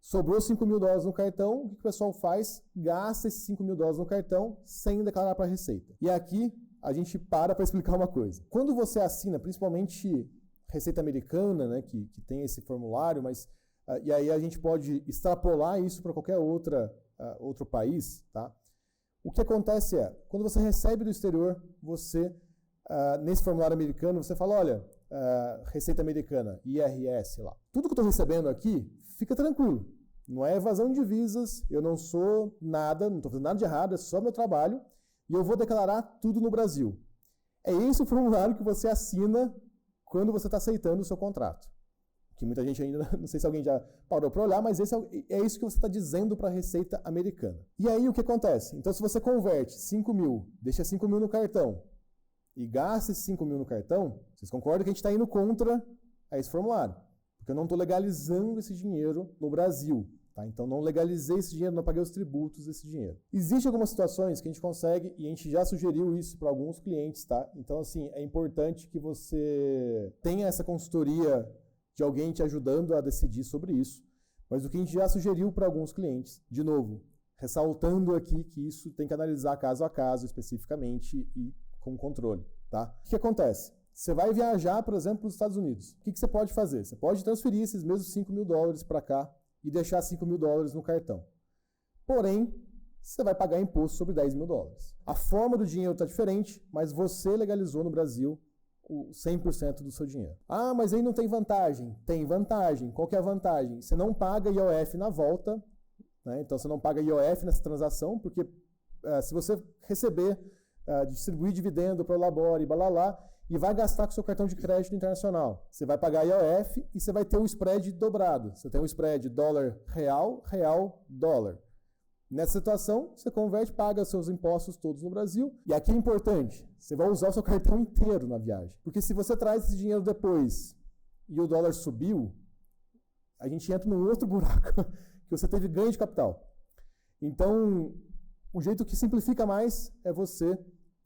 Sobrou $5 mil no cartão, o que o pessoal faz? Gasta esses $5 mil no cartão sem declarar para a Receita. E aqui a gente para explicar uma coisa. Quando você assina, principalmente Receita Americana, né, que tem esse formulário, mas e aí a gente pode extrapolar isso para qualquer outro país, tá? O que acontece é, quando você recebe do exterior, você, nesse formulário americano, você fala, olha, Receita Americana, IRS lá. Tudo que eu estou recebendo aqui, fica tranquilo. Não é evasão de divisas, eu não sou nada, não estou fazendo nada de errado, é só meu trabalho, e eu vou declarar tudo no Brasil. É esse o formulário que você assina quando você está aceitando o seu contrato. Que muita gente ainda, não sei se alguém já parou para olhar, mas é isso que você está dizendo para a Receita Americana. E aí o que acontece? Então, se você converte 5 mil, deixa 5 mil no cartão e gasta esses 5 mil no cartão, vocês concordam que a gente está indo contra esse formulário? Porque eu não estou legalizando esse dinheiro no Brasil. Tá? Então, não legalizei esse dinheiro, não paguei os tributos desse dinheiro. Existem algumas situações que a gente consegue, e a gente já sugeriu isso para alguns clientes, tá? Então, assim, é importante que você tenha essa consultoria de alguém te ajudando a decidir sobre isso. Mas o que a gente já sugeriu para alguns clientes, de novo, ressaltando aqui que isso tem que analisar caso a caso, especificamente e com controle, tá? O que acontece? Você vai viajar, por exemplo, para os Estados Unidos. O que você pode fazer? Você pode transferir esses mesmos $5 mil para cá e deixar $5 mil no cartão. Porém, você vai pagar imposto sobre $10 mil. A forma do dinheiro está diferente, mas você legalizou no Brasil o 100% do seu dinheiro. Ah, mas aí não tem vantagem. Tem vantagem. Qual que é a vantagem? Você não paga IOF na volta, né? Então você não paga IOF nessa transação, porque se você receber, distribuir dividendo para o Labore, balalá, e vai gastar com seu cartão de crédito internacional, você vai pagar IOF e você vai ter o spread dobrado. Você tem um spread dólar real, real, dólar. Nessa situação, você converte, paga seus impostos todos no Brasil. E aqui é importante, você vai usar o seu cartão inteiro na viagem. Porque se você traz esse dinheiro depois e o dólar subiu, a gente entra num outro buraco, que você teve ganho de capital. Então, o jeito que simplifica mais é você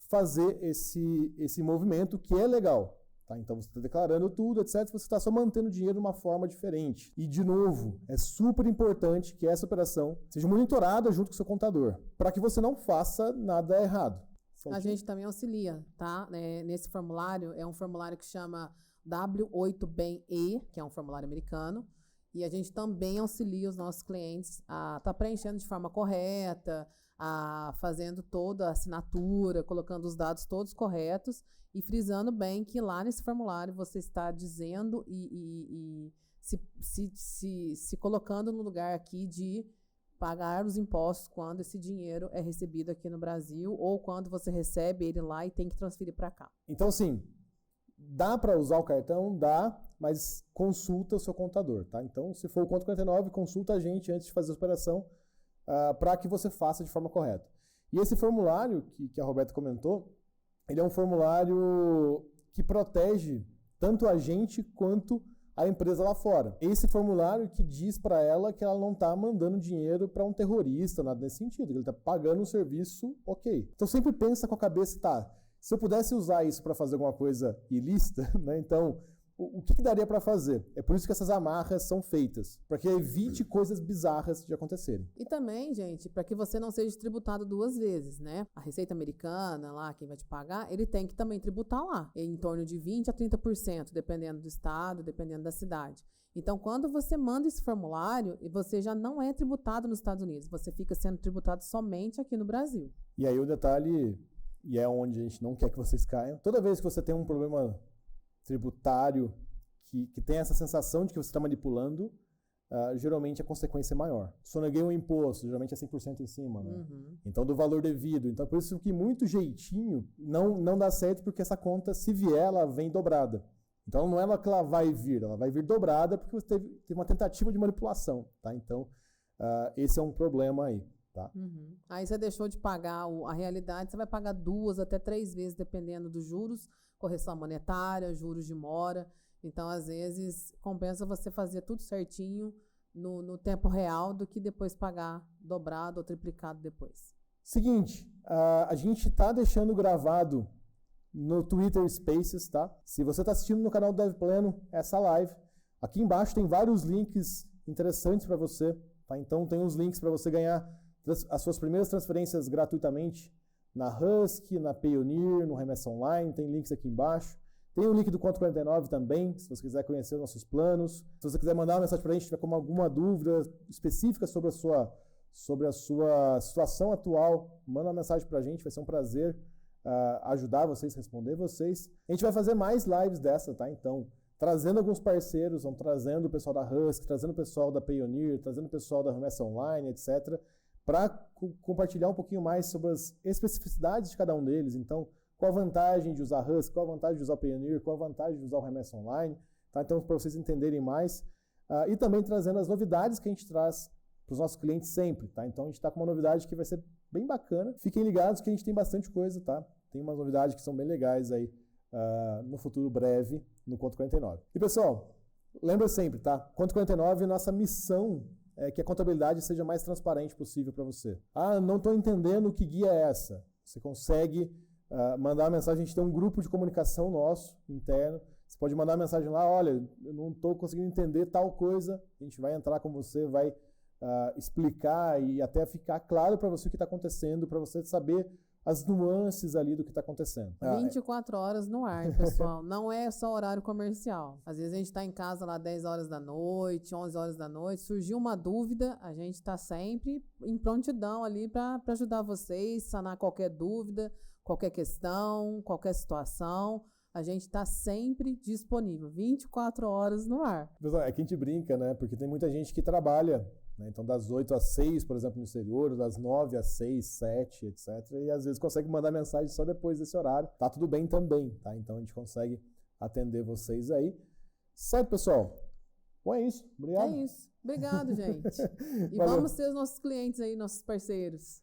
fazer esse movimento que é legal. Tá? Então, você está declarando tudo, etc. Você está só mantendo o dinheiro de uma forma diferente. E, de novo, é super importante que essa operação seja monitorada junto com o seu contador, para que você não faça nada errado. A gente também auxilia, tá? Nesse formulário, é um formulário que chama W8BEN-E, que é um formulário americano, e a gente também auxilia os nossos clientes a estar preenchendo de forma correta, fazendo toda a assinatura, colocando os dados todos corretos e frisando bem que lá nesse formulário você está dizendo e se colocando no lugar aqui de pagar os impostos quando esse dinheiro é recebido aqui no Brasil ou quando você recebe ele lá e tem que transferir para cá. Então, assim, dá para usar o cartão? Dá, mas consulta o seu contador, tá? Então, se for o Conto 49, consulta a gente antes de fazer a operação para que você faça de forma correta. E esse formulário que a Roberta comentou, ele é um formulário que protege tanto a gente quanto a empresa lá fora. Esse formulário que diz para ela que ela não está mandando dinheiro para um terrorista, nada nesse sentido, que ele está pagando um serviço, ok. Então sempre pensa com a cabeça, tá, se eu pudesse usar isso para fazer alguma coisa ilícita, né, então o que daria para fazer? É por isso que essas amarras são feitas, para que evite coisas bizarras de acontecerem. E também, gente, para que você não seja tributado duas vezes, né? A Receita Americana, lá, quem vai te pagar, ele tem que também tributar lá, em torno de 20% a 30%, dependendo do estado, dependendo da cidade. Então, quando você manda esse formulário, você já não é tributado nos Estados Unidos, você fica sendo tributado somente aqui no Brasil. E aí o detalhe, e é onde a gente não quer que vocês caiam, toda vez que você tem um problema tributário que tem essa sensação de que você está manipulando, geralmente a consequência é maior. Soneguei um imposto, geralmente é 100% em cima, né? Uhum. Então, do valor devido. Então, por isso que muito jeitinho não dá certo, porque essa conta, se vier, ela vem dobrada. Então, não é ela que ela vai vir dobrada porque você teve uma tentativa de manipulação, tá? Então, esse é um problema aí. Tá? Uhum. Aí você deixou de pagar a realidade, você vai pagar 2 até 3 vezes, dependendo dos juros, correção monetária, juros de mora. Então, às vezes, compensa você fazer tudo certinho no tempo real do que depois pagar dobrado ou triplicado depois. Seguinte, a gente está deixando gravado no Twitter Spaces, tá? Se você está assistindo no canal do Dev Pleno, essa live, aqui embaixo tem vários links interessantes para você, tá? Então, tem os links para você ganhar as suas primeiras transferências gratuitamente na Husky, na Payoneer, no Remessa Online, tem links aqui embaixo. Tem o link do Conto 49 também, se você quiser conhecer os nossos planos. Se você quiser mandar uma mensagem para a gente, tiver com alguma dúvida específica sobre a sua situação atual, manda uma mensagem para a gente, vai ser um prazer ajudar vocês, responder vocês. A gente vai fazer mais lives dessa, tá? Então, trazendo alguns parceiros, vamos trazendo o pessoal da Husky, trazendo o pessoal da Payoneer, trazendo o pessoal da Remessa Online, etc., para compartilhar um pouquinho mais sobre as especificidades de cada um deles. Então, qual a vantagem de usar Husky, qual a vantagem de usar o Payoneer, qual a vantagem de usar o Remessa Online. Tá? Então, para vocês entenderem mais. E também trazendo as novidades que a gente traz para os nossos clientes sempre. Tá? Então, a gente está com uma novidade que vai ser bem bacana. Fiquem ligados que a gente tem bastante coisa. Tá? Tem umas novidades que são bem legais aí no futuro breve no Conto 49. E, pessoal, lembra sempre, tá? Conto 49, nossa missão é que a contabilidade seja mais transparente possível para você. Não estou entendendo que guia é essa. Você consegue mandar uma mensagem, a gente tem um grupo de comunicação nosso, interno. Você pode mandar uma mensagem lá, olha, eu não estou conseguindo entender tal coisa, a gente vai entrar com você, vai explicar e até ficar claro para você o que está acontecendo, para você saber as nuances ali do que está acontecendo. 24 horas no ar, pessoal. Não é só horário comercial. Às vezes a gente está em casa lá 10 horas da noite, 11 horas da noite, surgiu uma dúvida, a gente está sempre em prontidão ali para ajudar vocês, sanar qualquer dúvida, qualquer questão, qualquer situação. A gente está sempre disponível, 24 horas no ar. Pessoal, é que a gente brinca, né? Porque tem muita gente que trabalha, né? Então, das 8 às 6, por exemplo, no exterior, das 9 às 6, 7, etc. E às vezes consegue mandar mensagem só depois desse horário. Tá tudo bem também, tá? Então, a gente consegue atender vocês aí. Certo, pessoal? Bom, é isso. Obrigado. É isso. Obrigado, gente. E Valeu. vamos ser os nossos clientes aí, nossos parceiros.